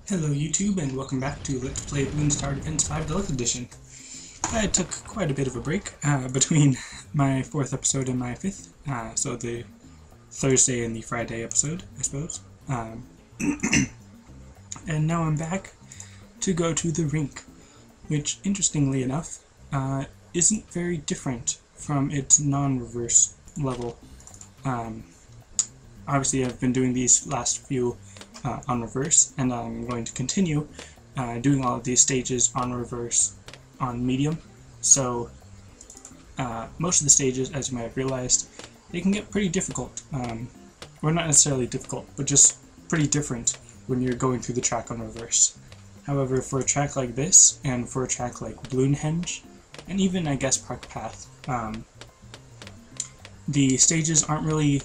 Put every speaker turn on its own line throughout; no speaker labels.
Hello YouTube and welcome back to Let's Play Bloons Defense 5 Deluxe Edition. I took quite a bit of a break between my 4th episode and my 5th, so the Thursday and the Friday episode, I suppose. And now I'm back to go to the Rink, which, interestingly enough, isn't very different from its non-reverse level. Obviously I've been doing these last few on reverse, and I'm going to continue doing all of these stages on reverse on medium. So most of the stages, as you might have realized, they can get pretty difficult. Or not necessarily difficult, but just pretty different when you're going through the track on reverse. However, for a track like this, and for a track like Bloonhenge, and even I guess Park Path, the stages aren't really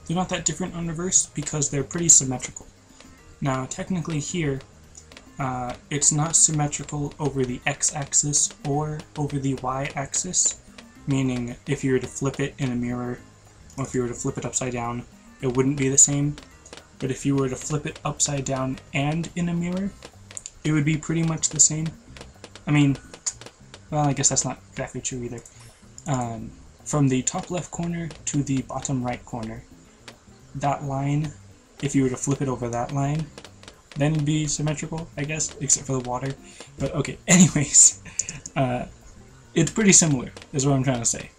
they're not that different on reverse because they're pretty symmetrical. Now, technically here, it's not symmetrical over the x-axis or over the y-axis, meaning if you were to flip it in a mirror, or if you were to flip it upside down, it wouldn't be the same. But if you were to flip it upside down and in a mirror, it would be pretty much the same. I mean, well, I guess that's not exactly true either. From the top left corner to the bottom right corner, that line, if you were to flip it over that line, then it'd be symmetrical, I guess, except for the water. But okay, anyways, it's pretty similar, is what I'm trying to say.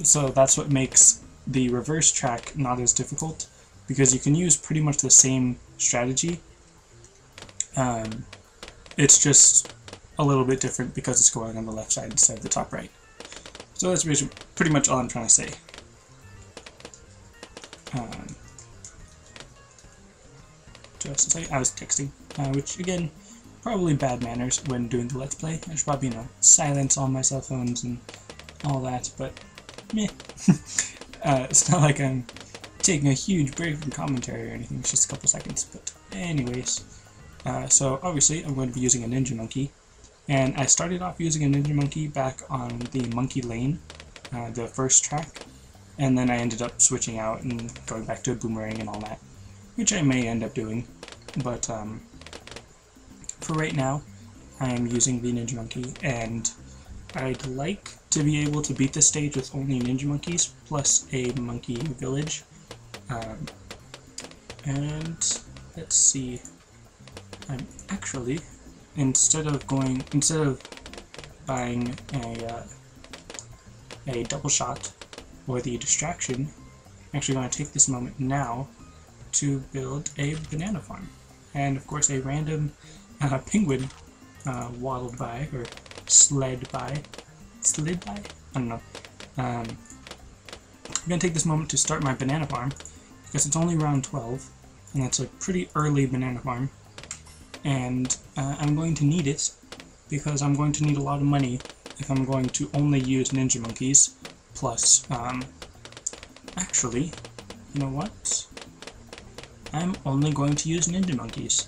So that's what makes the reverse track not as difficult, because you can use pretty much the same strategy. It's just a little bit different because it's going on the left side instead of the top right. So that's pretty much all I'm trying to say. Just to say, I was texting, which again, probably bad manners when doing the Let's Play. I should probably, silence all my cell phones and all that, but meh. It's not like I'm taking a huge break from commentary or anything, it's just a couple seconds. But anyways, so obviously I'm going to be using a Ninja Monkey, and I started off using a Ninja Monkey back on the Monkey Lane, the first track, and then I ended up switching out and going back to a boomerang and all that, which I may end up doing, but for right now I am using the Ninja Monkey, and I'd like to be able to beat this stage with only Ninja Monkeys plus a Monkey Village. And let's see, I'm actually, instead of buying a double shot or the distraction, I'm actually going to take this moment now to build a banana farm. And of course a random penguin waddled by, or slid by? I don't know. I'm going to take this moment to start my banana farm, because it's only round 12, and it's a pretty early banana farm. And I'm going to need it, because I'm going to need a lot of money if I'm going to only use Ninja Monkeys, plus, actually, you know what? I'm only going to use Ninja Monkeys.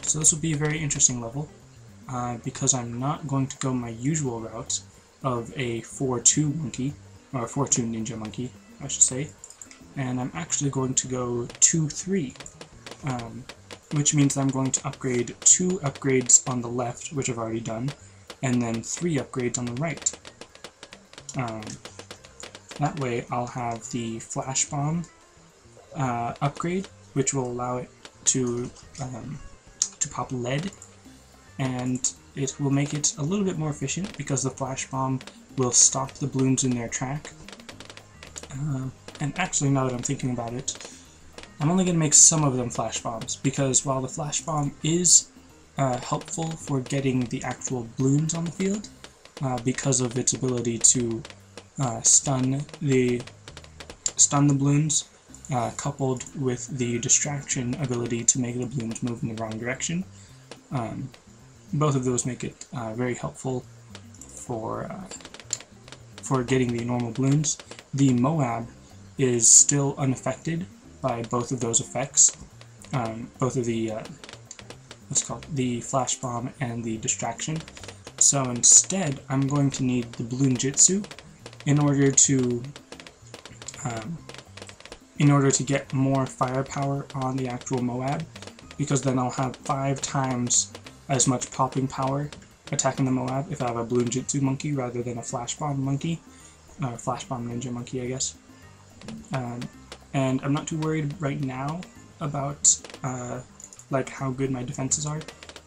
So this will be a very interesting level, because I'm not going to go my usual route of a 4-2 monkey, or a 4-2 Ninja Monkey, I should say, and I'm actually going to go 2-3, which means that I'm going to upgrade 2 upgrades on the left, which I've already done, and then 3 upgrades on the right. That way I'll have the Flash Bomb upgrade, which will allow it to pop lead, and it will make it a little bit more efficient because the Flash Bomb will stop the balloons in their track. And actually, now that I'm thinking about it, I'm only going to make some of them Flash Bombs, because while the Flash Bomb is helpful for getting the actual balloons on the field, because of its ability to stun the balloons, coupled with the distraction ability to make the balloons move in the wrong direction. Both of those make it very helpful for getting the normal balloons. The Moab is still unaffected by both of those effects, both of the the Flash Bomb and the distraction. So instead, I'm going to need the Bloon Jitsu in order to in order to get more firepower on the actual Moab, because then I'll have 5 times as much popping power attacking the Moab if I have a Bloons Jitsu monkey rather than a Flash Bomb monkey, or Flash Bomb Ninja monkey, I guess. And I'm not too worried right now about like how good my defenses are,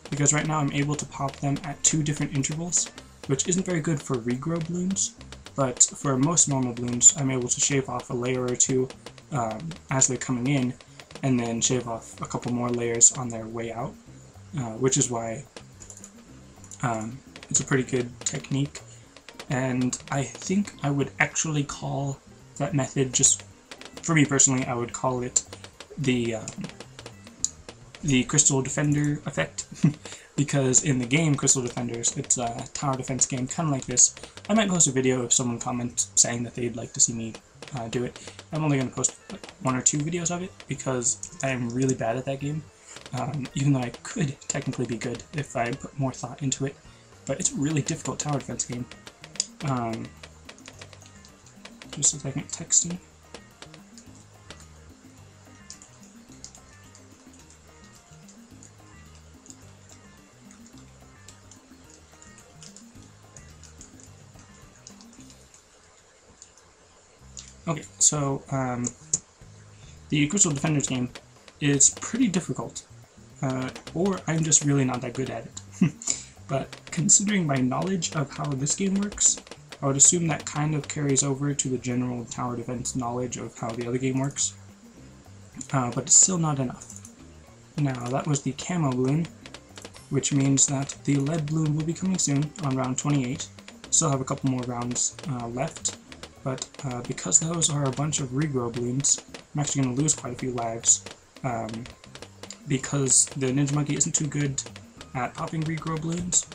because right now I'm able to pop them at 2 different intervals, which isn't very good for regrow balloons, but for most normal balloons I'm able to shave off a layer or 2 as they're coming in, and then shave off a couple more layers on their way out, which is why it's a pretty good technique. And I think I would actually call that method, just for me personally, I would call it the Crystal Defender effect, because in the game Crystal Defenders, it's a tower defense game kind of like this. I might post a video if someone comments saying that they'd like to see me do it. I'm only going to post like 1 or 2 videos of it because I am really bad at that game, even though I could technically be good if I put more thought into it, but it's a really difficult tower defense game. Just a second, texting. Okay, so the Crystal Defenders game is pretty difficult, or I'm just really not that good at it. But considering my knowledge of how this game works, I would assume that kind of carries over to the general tower defense knowledge of how the other game works, but it's still not enough. Now, that was the camo balloon, which means that the lead balloon will be coming soon on round 28. Still have a couple more rounds left. But because those are a bunch of regrow balloons, I'm actually going to lose quite a few lives, because the Ninja Monkey isn't too good at popping regrow balloons,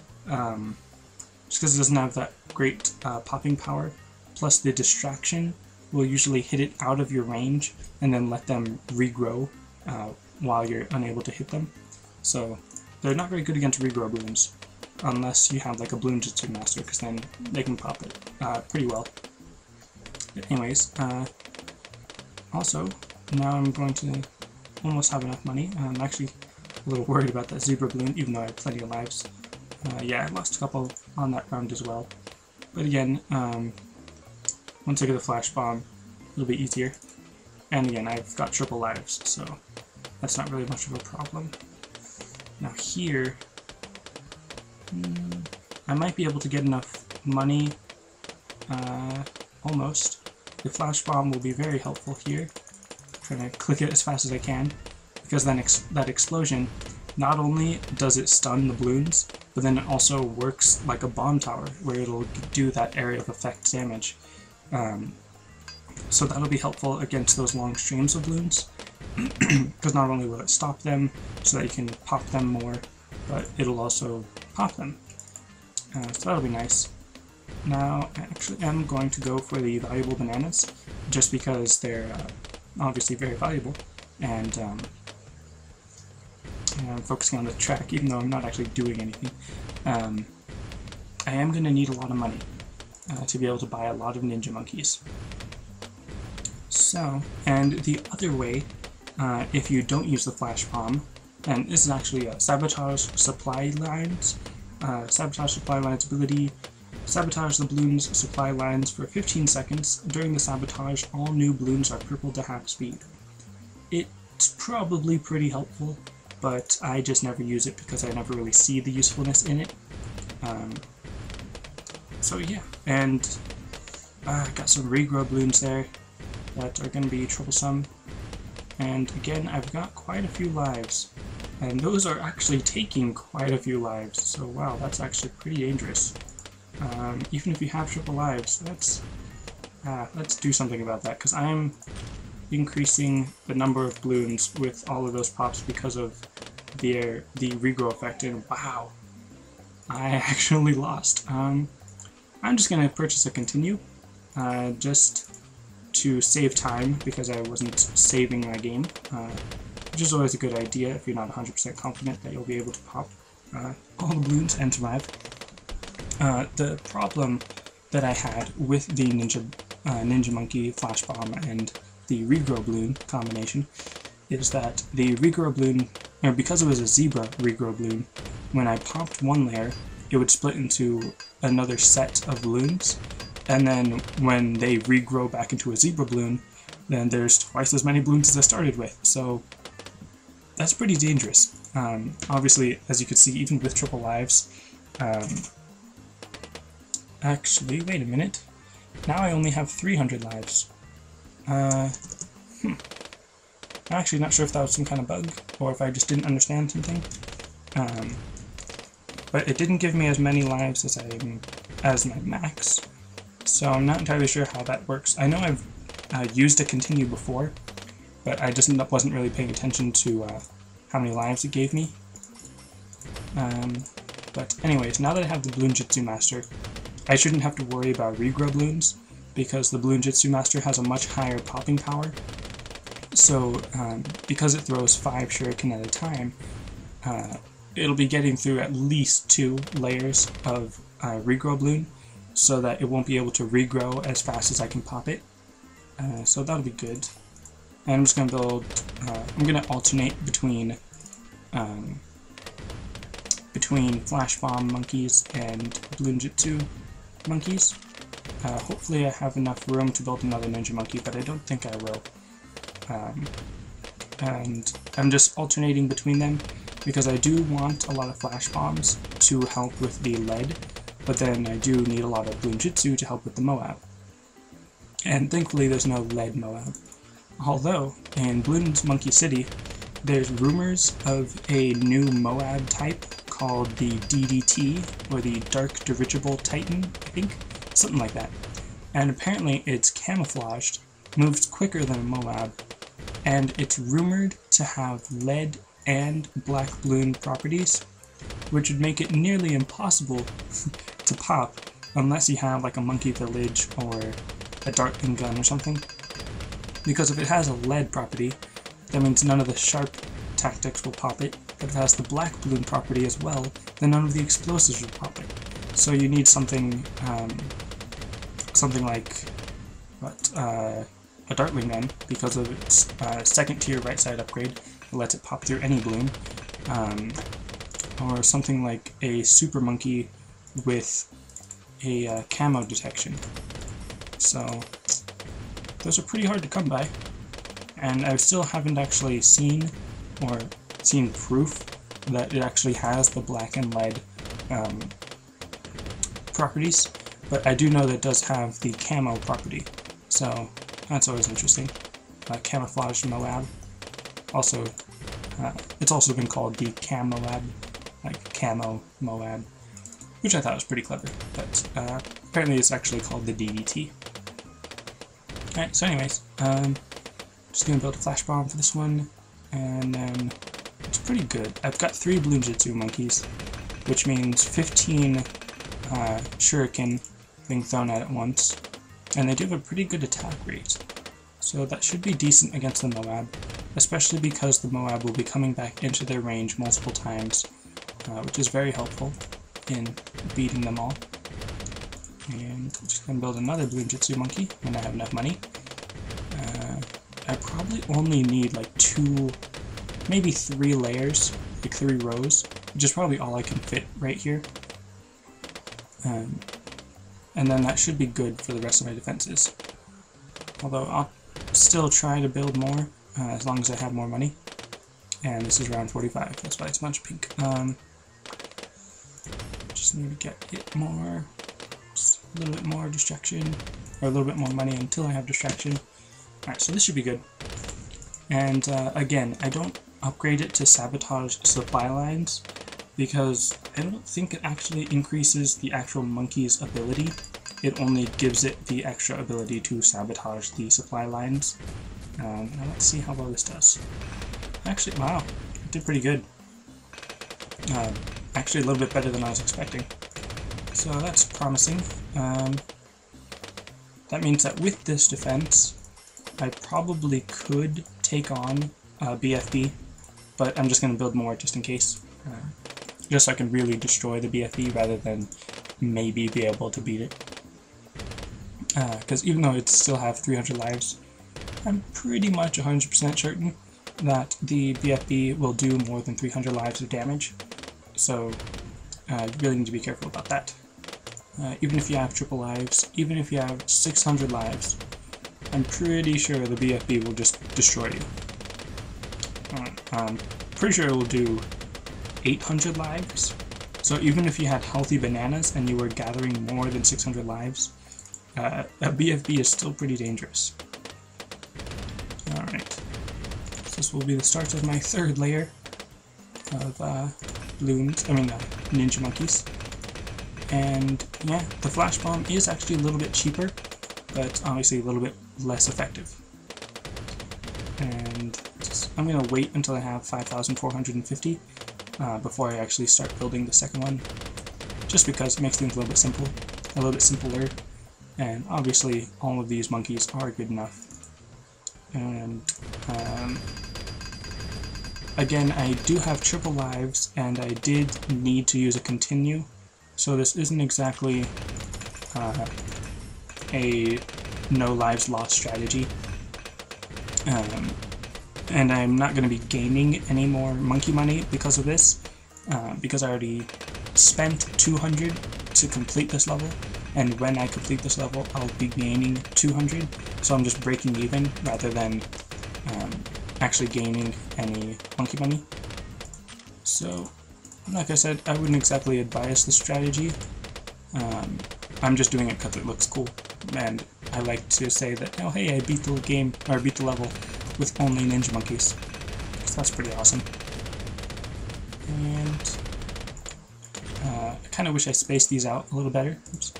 just because it doesn't have that great popping power, plus the distraction will usually hit it out of your range and then let them regrow while you're unable to hit them. So they're not very good against regrow balloons, unless you have like a Bloons Jitsu master, because then they can pop it pretty well. But anyways, also, now I'm going to almost have enough money. I'm actually a little worried about that zebra balloon, even though I have plenty of lives. Yeah, I lost a couple on that round as well. But again, once I get a flash bomb, it'll be easier. And again, I've got triple lives, so that's not really much of a problem. Now here, I might be able to get enough money, almost. The flash bomb will be very helpful here. I'm trying to click it as fast as I can, because then that explosion, not only does it stun the balloons, but then it also works like a bomb tower, where it'll do that area of effect damage. So that'll be helpful against those long streams of balloons, because not only will it stop them so that you can pop them more, but it'll also pop them. So that'll be nice. Now, actually, I'm going to go for the valuable bananas, just because they're obviously very valuable, and I'm focusing on the track, even though I'm not actually doing anything. I am going to need a lot of money to be able to buy a lot of ninja monkeys. So, and the other way, if you don't use the flash bomb, and this is actually a sabotage supply lines ability. Sabotage the balloon's supply lines for 15 seconds. During the sabotage, all new balloons are crippled to half speed. It's probably pretty helpful, but I just never use it because I never really see the usefulness in it. So yeah, and I got some regrow balloons there that are going to be troublesome. And again, I've got quite a few lives, and those are actually taking quite a few lives, so wow, that's actually pretty dangerous. Even if you have triple lives, let's do something about that, because I'm increasing the number of balloons with all of those pops because of the regrow effect, and wow, I actually lost. I'm just going to purchase a continue, just to save time, because I wasn't saving my game, which is always a good idea if you're not 100% confident that you'll be able to pop all the balloons and survive. The problem that I had with the Ninja Monkey Flash Bomb and the regrow bloon combination is that the regrow bloon, or because it was a zebra regrow bloon, when I popped one layer, it would split into another set of bloons, and then when they regrow back into a zebra bloon, then there's twice as many bloons as I started with, so that's pretty dangerous. Obviously, as you can see, even with triple lives, actually, wait a minute, now I only have 300 lives. I'm actually not sure if that was some kind of bug, or if I just didn't understand something. But it didn't give me as many lives as my max, so I'm not entirely sure how that works. I know I've used a continue before, but I just wasn't really paying attention to how many lives it gave me. But anyways, now that I have the Bloons Jitsu Master, I shouldn't have to worry about regrow bloons, because the Bloons Jitsu Master has a much higher popping power. So because it throws 5 shuriken at a time, it'll be getting through at least 2 layers of regrow bloon, so that it won't be able to regrow as fast as I can pop it. So that'll be good. And I'm just going to build, I'm going to alternate between Flash Bomb monkeys and Bloons Jitsu monkeys. Hopefully I have enough room to build another ninja monkey, but I don't think I will. And I'm just alternating between them, because I do want a lot of Flash Bombs to help with the lead, but then I do need a lot of Bloons Jitsu to help with the Moab. And thankfully there's no lead Moab. Although, in Bloons Monkey City, there's rumors of a new Moab type called the DDT, or the Dark Dirigible Titan, I think? Something like that. And apparently it's camouflaged, moves quicker than a Moab, and it's rumored to have lead and black bloon properties, which would make it nearly impossible to pop unless you have like a monkey village or a dartling gun or something. Because if it has a lead property, that means none of the sharp tactics will pop it, but if it has the black bloon property as well, then none of the explosives will pop it. So you need something like a dartling gun, because of its second tier right side upgrade that lets it pop through any bloon, or something like a super monkey with a camo detection. So those are pretty hard to come by, and I still haven't actually seen proof that it actually has the black and lead properties, but I do know that it does have the camo property, so that's always interesting. Camouflaged Moab. Also, it's also been called the Cam Moab, like Camo Moab, which I thought was pretty clever, but apparently it's actually called the DDT. Alright, so anyways, just gonna build a flash bomb for this one, and then it's pretty good. I've got 3 Bloons Jitsu monkeys, which means 15 shuriken being thrown at once, and they do have a pretty good attack rate. So that should be decent against the Moab, especially because the Moab will be coming back into their range multiple times, which is very helpful in beating them all. And I'm just going to build another Bloons Jitsu monkey when I have enough money. I probably only need like 2, maybe 3 layers, like 3 rows, which is probably all I can fit right here. And then that should be good for the rest of my defenses. Although I'll still try to build more, as long as I have more money. And this is round 45, that's why it's a bunch of pink. Just need to get it more, just a little bit more distraction, or a little bit more money until I have distraction. Alright, so this should be good. And again, I don't upgrade it to sabotage supply lines, because I don't think it actually increases the actual monkey's ability. It only gives it the extra ability to sabotage the supply lines. Now let's see how well this does. Actually, wow, it did pretty good. Actually a little bit better than I was expecting. So that's promising. That means that with this defense, I probably could take on BFB, but I'm just going to build more just in case. Just so I can really destroy the BFB rather than maybe be able to beat it. Because even though it still have 300 lives, I'm pretty much 100% certain that the BFB will do more than 300 lives of damage, so you really need to be careful about that. Even if you have triple lives, even if you have 600 lives, I'm pretty sure the BFB will just destroy you. I'm pretty sure it will do 800 lives, so even if you had healthy bananas and you were gathering more than 600 lives, a BFB is still pretty dangerous. Alright, so this will be the start of my third layer of ninja monkeys. And yeah, the flash bomb is actually a little bit cheaper, but obviously a little bit less effective. And I'm going to wait until I have 5,450 before I actually start building the second one, just because it makes things a little bit simpler, and obviously all of these monkeys are good enough. And again, I do have triple lives, and I did need to use a continue, so this isn't exactly a no lives lost strategy. And I'm not going to be gaining any more monkey money because of this, because I already spent 200 to complete this level, and when I complete this level I'll be gaining 200, so I'm just breaking even rather than actually gaining any monkey money. So, like I said, I wouldn't exactly advise this strategy. I'm just doing it because it looks cool, and I like to say that, oh hey, I beat the game, or beat the level with only ninja monkeys. So that's pretty awesome. And I kind of wish I spaced these out a little better. Oops.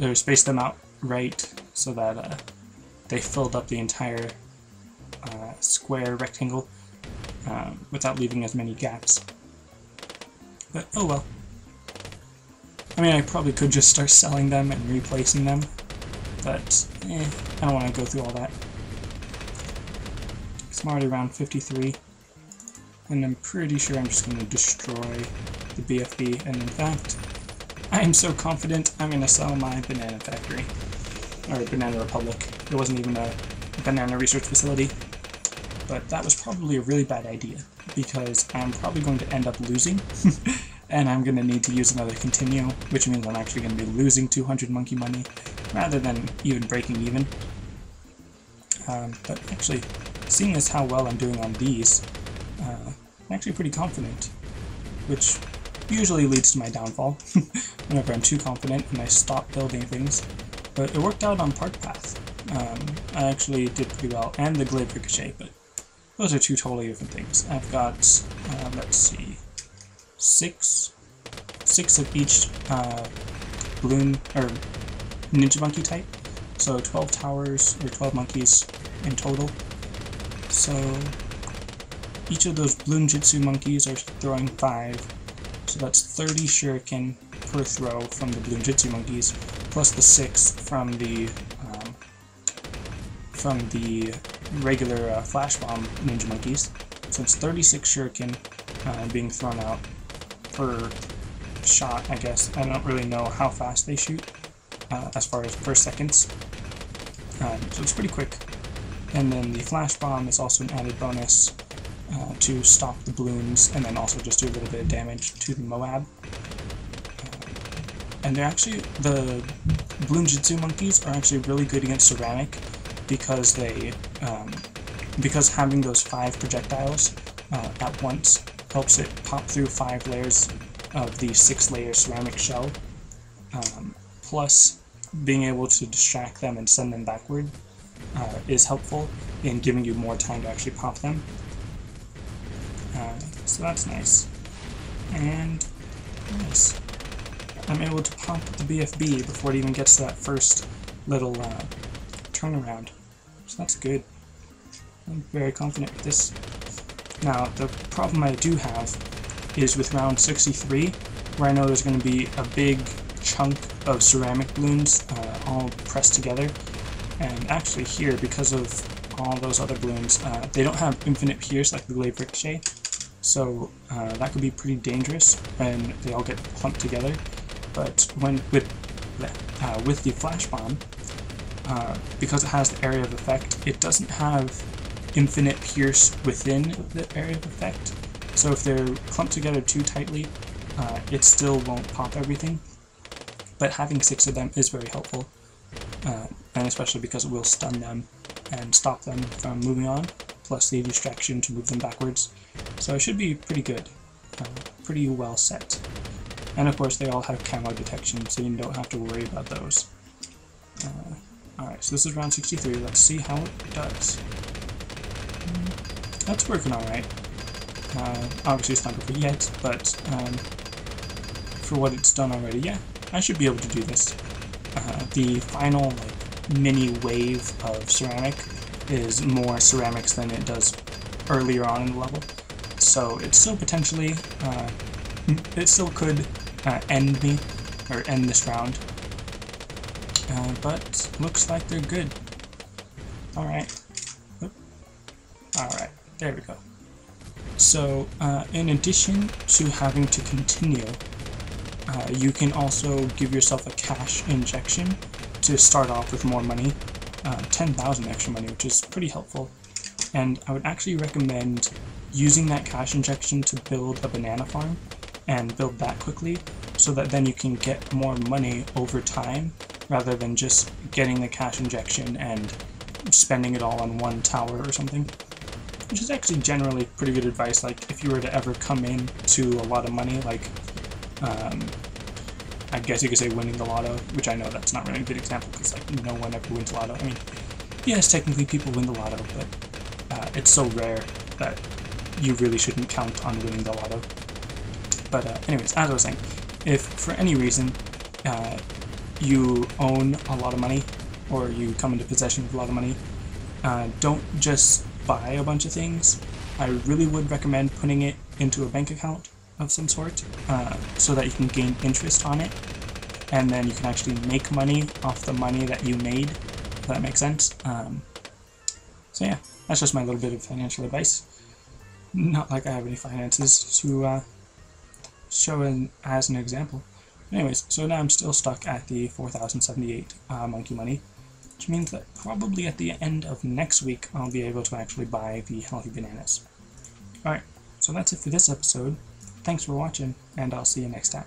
Or spaced them out right so that they filled up the entire square rectangle without leaving as many gaps. But oh well. I mean, I probably could just start selling them and replacing them, but I don't want to go through all that. I'm already around 53, and I'm pretty sure I'm just going to destroy the BFB, and in fact, I am so confident I'm going to sell my banana factory, or Banana Republic. It wasn't even a banana research facility, but that was probably a really bad idea, because I'm probably going to end up losing, and I'm going to need to use another continue, which means I'm actually going to be losing 200 monkey money, rather than even breaking even. But actually, seeing as how well I'm doing on these, I'm actually pretty confident, which usually leads to my downfall whenever I'm too confident and I stop building things. But it worked out on Park Path. I actually did pretty well, and the Glade Ricochet, but those are two totally different things. I've got, let's see, six of each balloon or ninja monkey type, so 12 towers or 12 monkeys in total. So each of those Bloons Wiki monkeys are throwing 5, so that's 30 shuriken per throw from the Bloons Wiki monkeys, plus the 6 from the regular flash bomb ninja monkeys. So it's 36 shuriken being thrown out per shot, I guess. I don't really know how fast they shoot as far as per seconds, so it's pretty quick. And then the flash bomb is also an added bonus to stop the balloons, and then also just do a little bit of damage to the Moab. And they're actually, the Bloons Wiki monkeys are actually really good against ceramic, because they because having those 5 projectiles at once helps it pop through 5 layers of the 6-layer ceramic shell, plus being able to distract them and send them backward is helpful in giving you more time to actually pop them. So that's nice. And nice. I'm able to pop the BFB before it even gets to that first little turnaround. So that's good. I'm very confident with this. Now, the problem I do have is with round 63, where I know there's going to be a big chunk of ceramic balloons all pressed together. And actually here, because of all those other balloons, they don't have infinite pierce like the Glade Ricochet, so that could be pretty dangerous when they all get clumped together. But when with the flash bomb, because it has the area of effect, it doesn't have infinite pierce within the area of effect. So if they're clumped together too tightly, it still won't pop everything. But having 6 of them is very helpful, and especially because it will stun them and stop them from moving on, plus the distraction to move them backwards. So it should be pretty good, pretty well set. And of course they all have camo detection, so you don't have to worry about those. Alright, so this is round 63, let's see how it does. That's working alright. Obviously it's not perfect yet, but for what it's done already, yeah, I should be able to do this. The final mini wave of ceramic is more ceramics than it does earlier on in the level, so it still potentially, it still could end me, or end this round, but looks like they're good. Alright. Alright, there we go. So, in addition to having to continue, you can also give yourself a cash injection to start off with more money, 10,000 extra money, which is pretty helpful. And I would actually recommend using that cash injection to build a banana farm, and build that quickly, so that then you can get more money over time, rather than just getting the cash injection and spending it all on one tower or something. Which is actually generally pretty good advice, like if you were to ever come in to a lot of money, like, I guess you could say winning the lotto, which I know that's not really a good example, because like no one ever wins the lotto. I mean, yes, technically people win the lotto, but it's so rare that you really shouldn't count on winning the lotto. But anyways, as I was saying, if for any reason you own a lot of money, or you come into possession of a lot of money, don't just buy a bunch of things. I really would recommend putting it into a bank account of some sort, so that you can gain interest on it, and then you can actually make money off the money that you made, if that makes sense. So yeah, that's just my little bit of financial advice. Not like I have any finances to show as an example. Anyways, so now I'm still stuck at the 4,078 monkey money, which means that probably at the end of next week I'll be able to actually buy the healthy bananas. Alright, so that's it for this episode. Thanks for watching, and I'll see you next time.